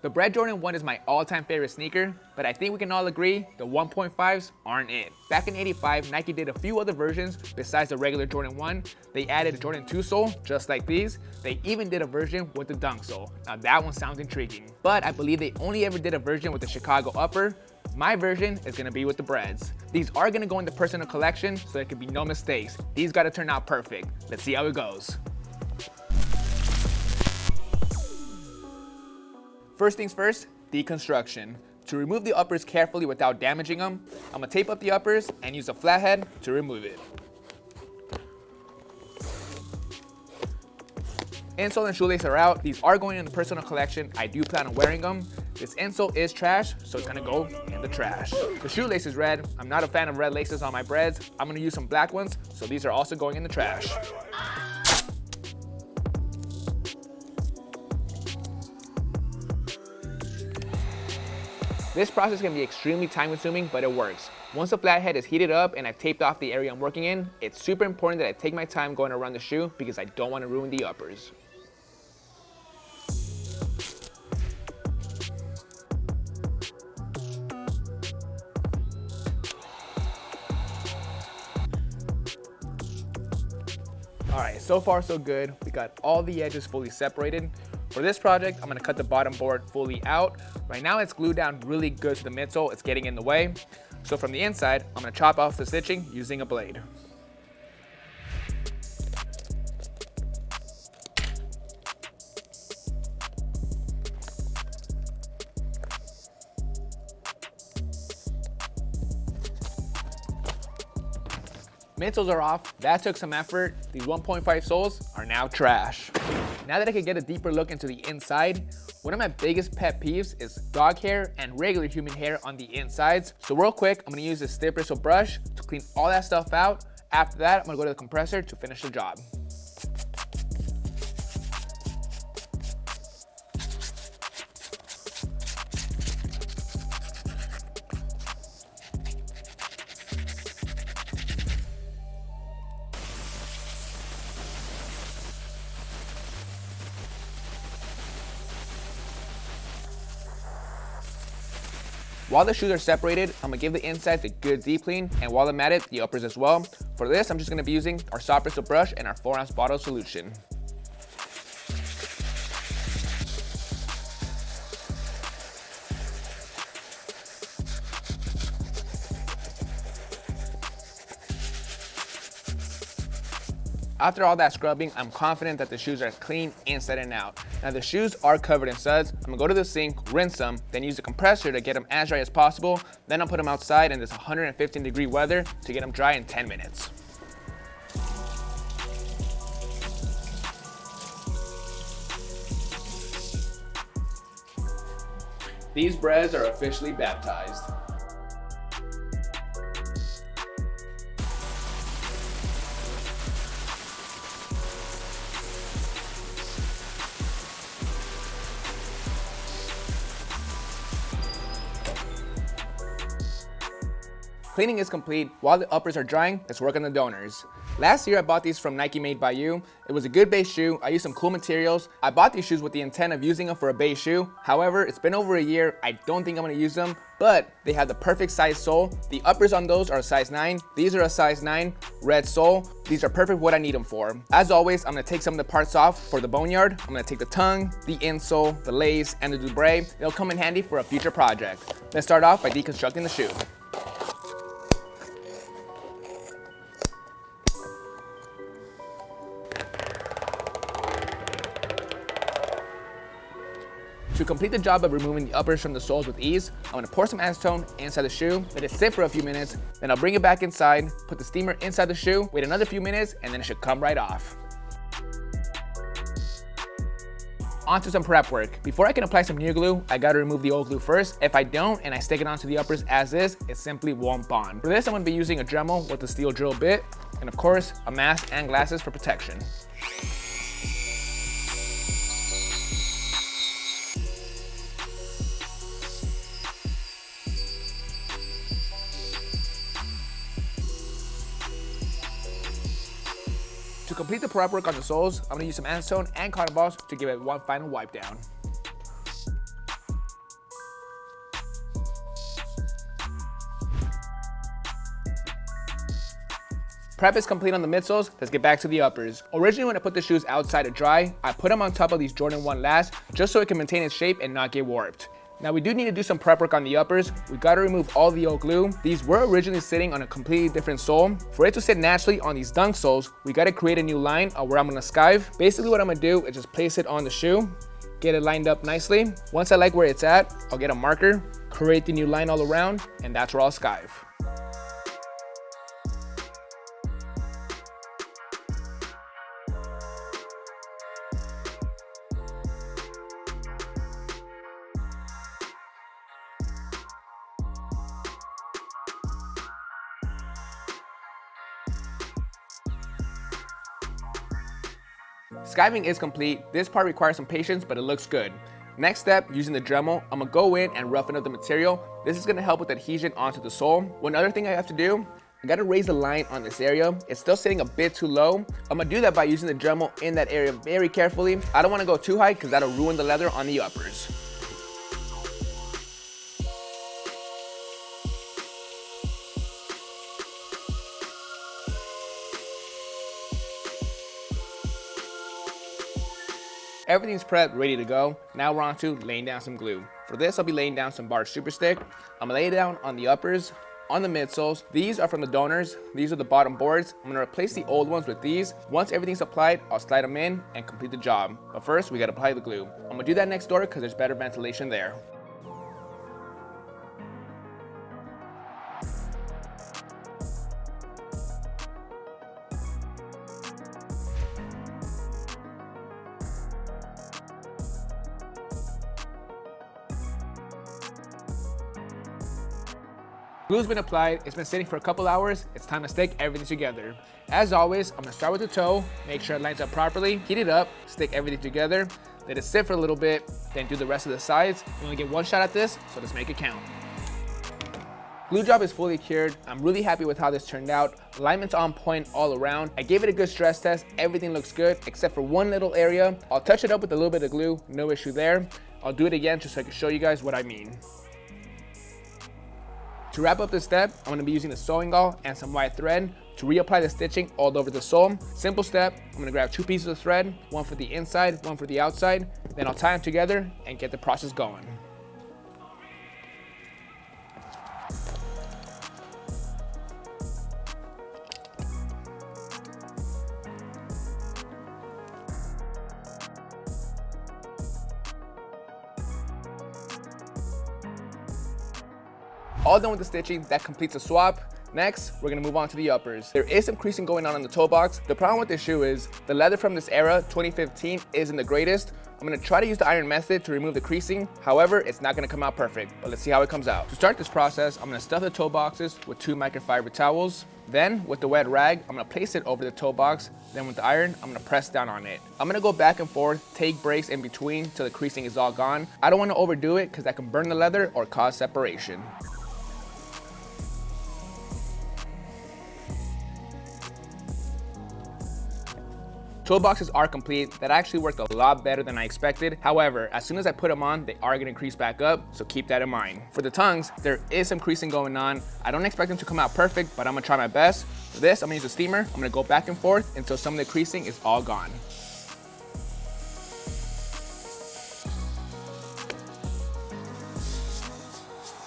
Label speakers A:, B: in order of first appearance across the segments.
A: The Bred Jordan 1 is my all-time favorite sneaker, but I think we can all agree the 1.5s aren't it. Back in '85, Nike did a few other versions besides the regular Jordan 1. They added a Jordan 2 sole, just like these. They even did a version with the dunk sole. Now that one sounds intriguing, but I believe they only ever did a version with the Chicago upper. My version is gonna be with the Breds. These are gonna go in the personal collection, so there can be no mistakes. These gotta turn out perfect. Let's see how it goes. First things first, deconstruction. To remove the uppers carefully without damaging them, I'm gonna tape up the uppers and use a flathead to remove it. Insole and shoelace are out. These are going in the personal collection. I do plan on wearing them. This insole is trash, so it's gonna go in the trash. The shoelace is red. I'm not a fan of red laces on my Breds. I'm gonna use some black ones, so these are also going in the trash. This process can be extremely time consuming, but it works. Once the flathead is heated up and I've taped off the area I'm working in, it's super important that I take my time going around the shoe because I don't want to ruin the uppers. Alright, so far so good. We got all the edges fully separated. For this project, I'm gonna cut the bottom board fully out. Right now it's glued down really good to the midsole, it's getting in the way. So from the inside, I'm gonna chop off the stitching using a blade. Midsoles are off, that took some effort. These 1.5 soles are now trash. Now that I can get a deeper look into the inside, one of my biggest pet peeves is dog hair and regular human hair on the insides. So real quick, I'm gonna use this stiff bristle brush to clean all that stuff out. After that, I'm gonna go to the compressor to finish the job. While the shoes are separated, I'm gonna give the insides a good deep clean, and while I'm at it, the uppers as well. For this, I'm just gonna be using our soft bristle brush and our 4-ounce bottle solution. After all that scrubbing, I'm confident that the shoes are clean inside and out. Now the shoes are covered in suds. I'm gonna go to the sink, rinse them, then use the compressor to get them as dry as possible. Then I'll put them outside in this 115-degree weather to get them dry in 10 minutes. These Breds are officially baptized. Cleaning is complete. While the uppers are drying, let's work on the donors. Last year I bought these from Nike Made by You. It was a good base shoe. I used some cool materials. I bought these shoes with the intent of using them for a base shoe. However, it's been over a year. I don't think I'm gonna use them, but they have the perfect size sole. The uppers on those are a size 9. These are a size 9, red sole. These are perfect what I need them for. As always, I'm gonna take some of the parts off for the boneyard. I'm gonna take the tongue, the insole, the lace, and the dubray. It'll come in handy for a future project. Let's start off by deconstructing the shoe. To complete the job of removing the uppers from the soles with ease, I'm gonna pour some acetone inside the shoe, let it sit for a few minutes, then I'll bring it back inside, put the steamer inside the shoe, wait another few minutes, and then it should come right off. On to some prep work. Before I can apply some new glue, I gotta remove the old glue first. If I don't and I stick it onto the uppers as is, it simply won't bond. For this, I'm gonna be using a Dremel with a steel drill bit, and of course, a mask and glasses for protection. To complete the prep work on the soles, I'm gonna use some acetone and cotton balls to give it one final wipe down. Prep is complete on the midsoles, let's get back to the uppers. Originally when I put the shoes outside to dry, I put them on top of these Jordan 1 lasts just so it can maintain its shape and not get warped. Now we do need to do some prep work on the uppers. We gotta remove all the old glue. These were originally sitting on a completely different sole. For it to sit naturally on these dunk soles, we gotta create a new line where I'm gonna skive. Basically what I'm gonna do is just place it on the shoe, get it lined up nicely. Once I like where it's at, I'll get a marker, create the new line all around, and that's where I'll skive. Skiving is complete. This part requires some patience, but it looks good. Next step, using the Dremel, I'm gonna go in and roughen up the material. This is gonna help with adhesion onto the sole. One other thing I have to do, I gotta raise the line on this area. It's still sitting a bit too low. I'm gonna do that by using the Dremel in that area very carefully. I don't wanna go too high because that'll ruin the leather on the uppers. Everything's prepped, ready to go. Now we're on to laying down some glue. For this, I'll be laying down some Bard Super Stick. I'm gonna lay it down on the uppers, on the midsoles. These are from the donors. These are the bottom boards. I'm gonna replace the old ones with these. Once everything's applied, I'll slide them in and complete the job. But first, we gotta apply the glue. I'm gonna do that next door because there's better ventilation there. Glue's been applied, it's been sitting for a couple hours, it's time to stick everything together. As always, I'm gonna start with the toe, make sure it lines up properly, heat it up, stick everything together, let it sit for a little bit, then do the rest of the sides. We only get one shot at this, so let's make it count. Glue job is fully cured. I'm really happy with how this turned out. Alignment's on point all around. I gave it a good stress test, everything looks good, except for one little area. I'll touch it up with a little bit of glue, no issue there. I'll do it again just so I can show you guys what I mean. To wrap up this step, I'm going to be using the sewing gauze and some white thread to reapply the stitching all over the sole. Simple step, I'm going to grab 2 pieces of thread, one for the inside, one for the outside, then I'll tie them together and get the process going. All done with the stitching, that completes the swap. Next, we're gonna move on to the uppers. There is some creasing going on the toe box. The problem with this shoe is the leather from this era, 2015, isn't the greatest. I'm gonna try to use the iron method to remove the creasing. However, it's not gonna come out perfect, but let's see how it comes out. To start this process, I'm gonna stuff the toe boxes with 2 microfiber towels. Then, with the wet rag, I'm gonna place it over the toe box. Then with the iron, I'm gonna press down on it. I'm gonna go back and forth, take breaks in between till the creasing is all gone. I don't wanna overdo it because that can burn the leather or cause separation. Toe boxes are complete. That actually worked a lot better than I expected. However, as soon as I put them on, they are gonna crease back up, so keep that in mind. For the tongues, there is some creasing going on. I don't expect them to come out perfect, but I'm gonna try my best. For this, I'm gonna use a steamer. I'm gonna go back and forth until some of the creasing is all gone.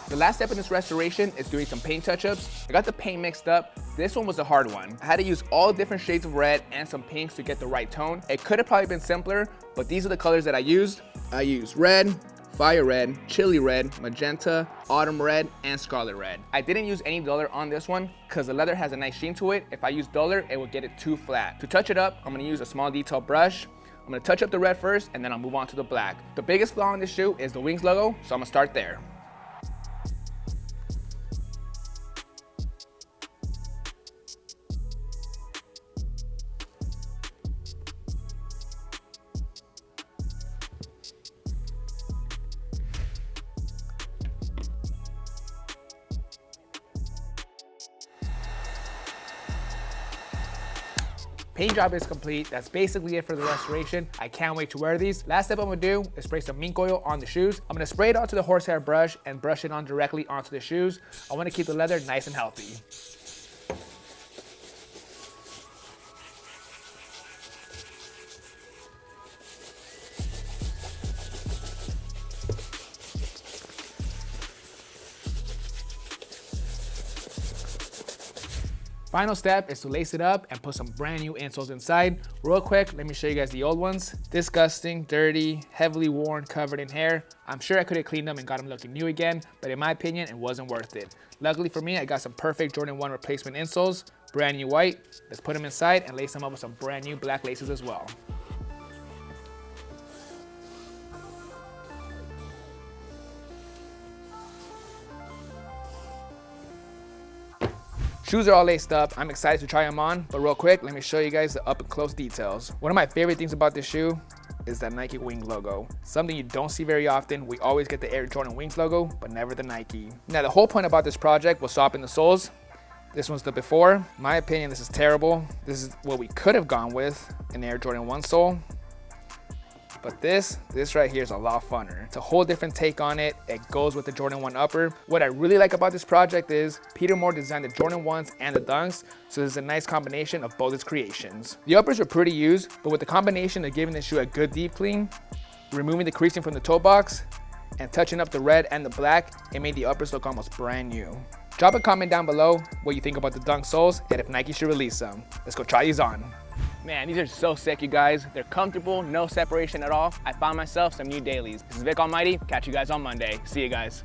A: The last step in this restoration is doing some paint touch-ups. I got the paint mixed up. This one was a hard one. I had to use all different shades of red and some pinks to get the right tone. It could have probably been simpler, but these are the colors that I used. I used red, fire red, chili red, magenta, autumn red, and scarlet red. I didn't use any duller on this one because the leather has a nice sheen to it. If I use duller, it would get it too flat. To touch it up, I'm gonna use a small detail brush. I'm gonna touch up the red first, and then I'll move on to the black. The biggest flaw on this shoe is the Wings logo, so I'm gonna start there. Paint job is complete. That's basically it for the restoration. I can't wait to wear these. Last step I'm gonna do is spray some mink oil on the shoes. I'm gonna spray it onto the horsehair brush and brush it on directly onto the shoes. I wanna keep the leather nice and healthy. Final step is to lace it up and put some brand new insoles inside. Real quick, let me show you guys the old ones. Disgusting, dirty, heavily worn, covered in hair. I'm sure I could have cleaned them and got them looking new again, but in my opinion, it wasn't worth it. Luckily for me, I got some perfect Jordan 1 replacement insoles, brand new white. Let's put them inside and lace them up with some brand new black laces as well. Shoes are all laced up. I'm excited to try them on, but real quick, let me show you guys the up and close details. One of my favorite things about this shoe is that Nike Wing logo. Something you don't see very often. We always get the Air Jordan Wings logo, but never the Nike. Now, the whole point about this project was swapping the soles. This one's the before. In my opinion, this is terrible. This is what we could have gone with, an Air Jordan 1 sole. But this right here is a lot funner. It's a whole different take on it. It goes with the Jordan 1 upper. What I really like about this project is Peter Moore designed the Jordan 1s and the Dunks, so there's a nice combination of both his creations. The uppers are pretty used, but with the combination of giving the shoe a good deep clean, removing the creasing from the toe box, and touching up the red and the black, it made the uppers look almost brand new. Drop a comment down below what you think about the Dunk soles and if Nike should release them. Let's go try these on. Man, these are so sick, you guys. They're comfortable, no separation at all. I found myself some new dailies. This is Vic Almighty. Catch you guys on Monday. See you guys.